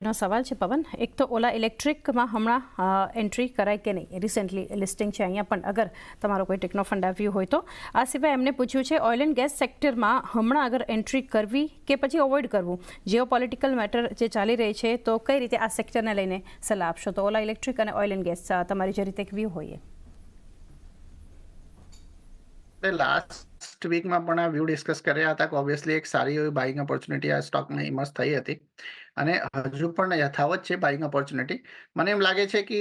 નો સવાલ છે પવન. એક તો ઓલા ઇલેક્ટ્રિકમાં હમણાં એન્ટ્રી કરાય કે નહીં, રિસેન્ટલી લિસ્ટિંગ છે અહીંયા, પણ અગર તમારો કોઈ ટેકનો ફંડ આવ્યું હોય તો. આ સિવાય એમને પૂછ્યું છે ઓઇલ એન્ડ ગેસ સેક્ટરમાં હમણાં અગર એન્ટ્રી કરવી કે પછી અવોઇડ કરવું, જીઓ પોલિટિકલ મેટર જે ચાલી રહી છે, તો કઈ રીતે આ સેક્ટરને લઈને સલાહ આપશો? તો ઓલા ઇલેક્ટ્રિક અને ઓઇલ એન્ડ ગેસ તમારી જે રીતે એક વ્યૂ હોય. લાસ્ટ વીકમાં પણ આ વ્યૂ ડિસ્કસ કર્યા હતા કે ઓબ્વિયસલી એક સારી એવી બાઇંગ ઓપોર્ચ્યુનિટી આ સ્ટોકમાં ઇમર્જ થઈ હતી અને હજુ પણ યથાવત છે બાઇંગ ઓપોર્ચ્યુનિટી. મને એમ લાગે છે કે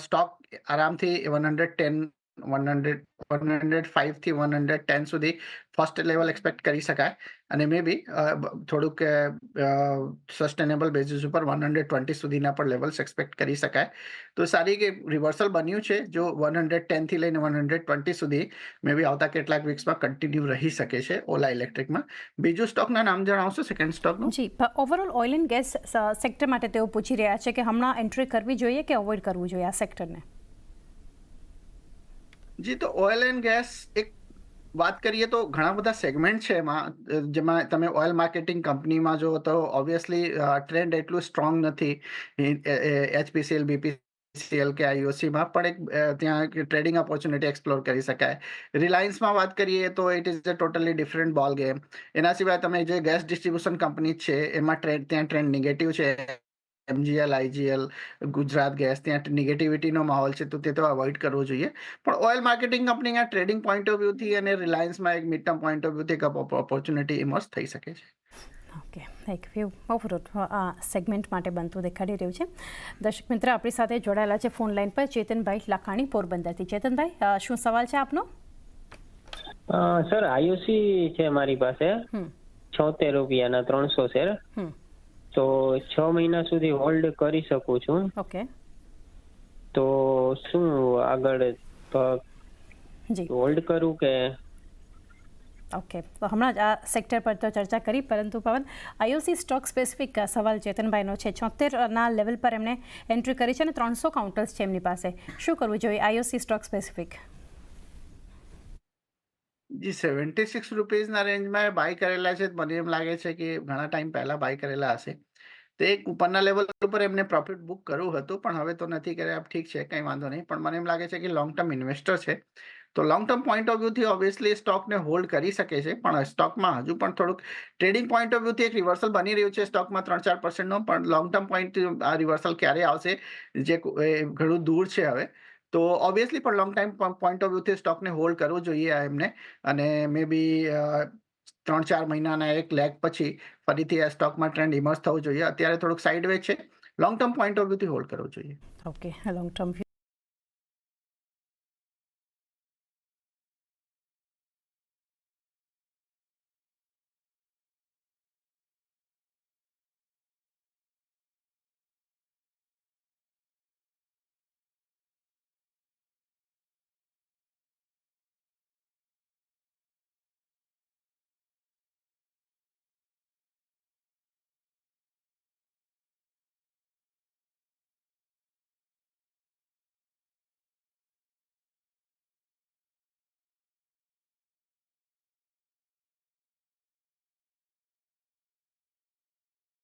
સ્ટોક આરામથી 110 105 થી 110 સુધી ફર્સ્ટ લેવલ એક્સપેક્ટ કરી શકાય અને મે બી થોડુંક સસ્ટેનેબલ બેઝિસ ઉપર 120 સુધીના પણ લેવલ્સ એક્સપેક્ટ કરી શકાય. તો સારી કે રિવર્સલ બન્યું છે જો 110 થી લઈને 120 સુધી મે બી આવતા કેટલાક વીક્સમાં કન્ટિન્યુ રહી શકે છે ઓલા ઇલેક્ટ્રિકમાં. બીજું સ્ટોકના નામ જણાવશો સેકન્ડ સ્ટોકનું? જી, overall oil and gas sector માટે તેઓ પૂછી રહ્યા છે કે હમણાં એન્ટ્રી કરવી જોઈએ કે અવોઇડ કરવું જોઈએ આ સેક્ટરને. જી, તો ઓઇલ એન્ડ ગેસ એક વાત કરીએ તો ઘણા બધા સેગમેન્ટ છે એમાં, જેમાં તમે ઓઇલ માર્કેટિંગ કંપનીમાં જો તો ઓબ્વિયસલી ટ્રેન્ડ એટલું સ્ટ્રોંગ નથી. એચપીસીએલ, બીપીસીએલ કે આઈઓસીમાં પણ એક ત્યાં ટ્રેડિંગ ઓપોર્ચ્યુનિટી એક્સપ્લોર કરી શકાય. રિલાયન્સમાં વાત કરીએ તો it is a totally different બોલ ગેમ. એના સિવાય તમે જે ગેસ ડિસ્ટ્રીબ્યુશન કંપની છે એમાં ત્યાં ટ્રેન્ડ નેગેટિવ છે. એમજીએલ, આઈજીએલ, ગુજરાત ગેસ, ત્યાં નેગેટિવિટીનો માહોલ છે, તો તે તો અવોઇડ કરવો જોઈએ. પણ ઓઇલ માર્કેટિંગ કંપનીના ટ્રેડિંગ પોઈન્ટ ઓફ વ્યૂથી અને રિલાયન્સમાં એક મિડ ટર્મ પોઈન્ટ ઓફ વ્યૂથી એક ઓપોર્ચ્યુનિટી ઇમર્જ થઈ શકે છે. ઓકે, એક વ્યૂ ઓવરઓલ આ સેગમેન્ટ માટે બનતું દેખાડી રહ્યું છે. દર્શક મિત્ર આપણી સાથે જોડાયેલા છે ફોન લાઈન પર ચેતનભાઈ લાખાણી પોરબંદરથી. ચેતનભાઈ, શું સવાલ છે આપનો? સર, આઈઓસી છે મારી પાસે 76 રૂપિયાના 300 શેર. તો 6 મહિના સુધી હોલ્ડ કરી શકું છું. ઓકે, તો શું આગળ હોલ્ડ કરું કે? ઓકે, તો હમણાં જ આ સેક્ટર પર તો ચર્ચા કરી, પરંતુ પવન, આઈઓસી સ્ટોક સ્પેસિફિક સવાલ ચેતનભાઈનો છે. 76ના લેવલ પર એમને એન્ટ્રી કરી છે અને 300 કાઉન્ટર્સ છે એમની પાસે. શું કરવું જોઈએ આઈઓસી સ્ટોક સ્પેસિફિક? જી, 76 રૂપીઝના રેન્જમાં બાય કરેલા છે. મને એમ લાગે છે કે ઘણા ટાઈમ પહેલા બાય કરેલા હશે. તો એક ઉપરના લેવલ ઉપર એમને પ્રોફિટ બુક કરવું હતું, પણ હવે તો નથી કર્યા. ઠીક છે, કંઈ વાંધો નહીં. પણ મને એમ લાગે છે કે લોંગ ટર્મ ઇન્વેસ્ટર છે, તો લોંગ ટર્મ પોઈન્ટ ઓફ વ્યૂથી ઓબ્વિયસલી સ્ટોકને હોલ્ડ કરી શકે છે. પણ સ્ટોકમાં હજુ પણ થોડુંક ટ્રેડિંગ પોઈન્ટ ઓફ વ્યૂથી એક રિવર્સલ બની રહ્યું છે સ્ટોકમાં 3-4%નો, પણ લોંગ ટર્મ પોઈન્ટ આ રિવર્સલ ક્યારે આવશે જે ઘણું દૂર છે હવે. તો ઓબ્વિયસલી પણ લોંગ ટાઈમ પોઈન્ટ ઓફ વ્યૂથી સ્ટોકને હોલ્ડ કરવું જોઈએ એમને, અને મે બી 3-4 મહિનાના એક લેગ પછી ફરીથી આ સ્ટોકમાં ટ્રેન્ડ ઇમર્જ થવું જોઈએ. અત્યારે થોડુંક સાઇડવે છે. લોંગ ટર્મ પોઈન્ટ ઓફ વ્યૂથી હોલ્ડ કરવું જોઈએ. Okay, long term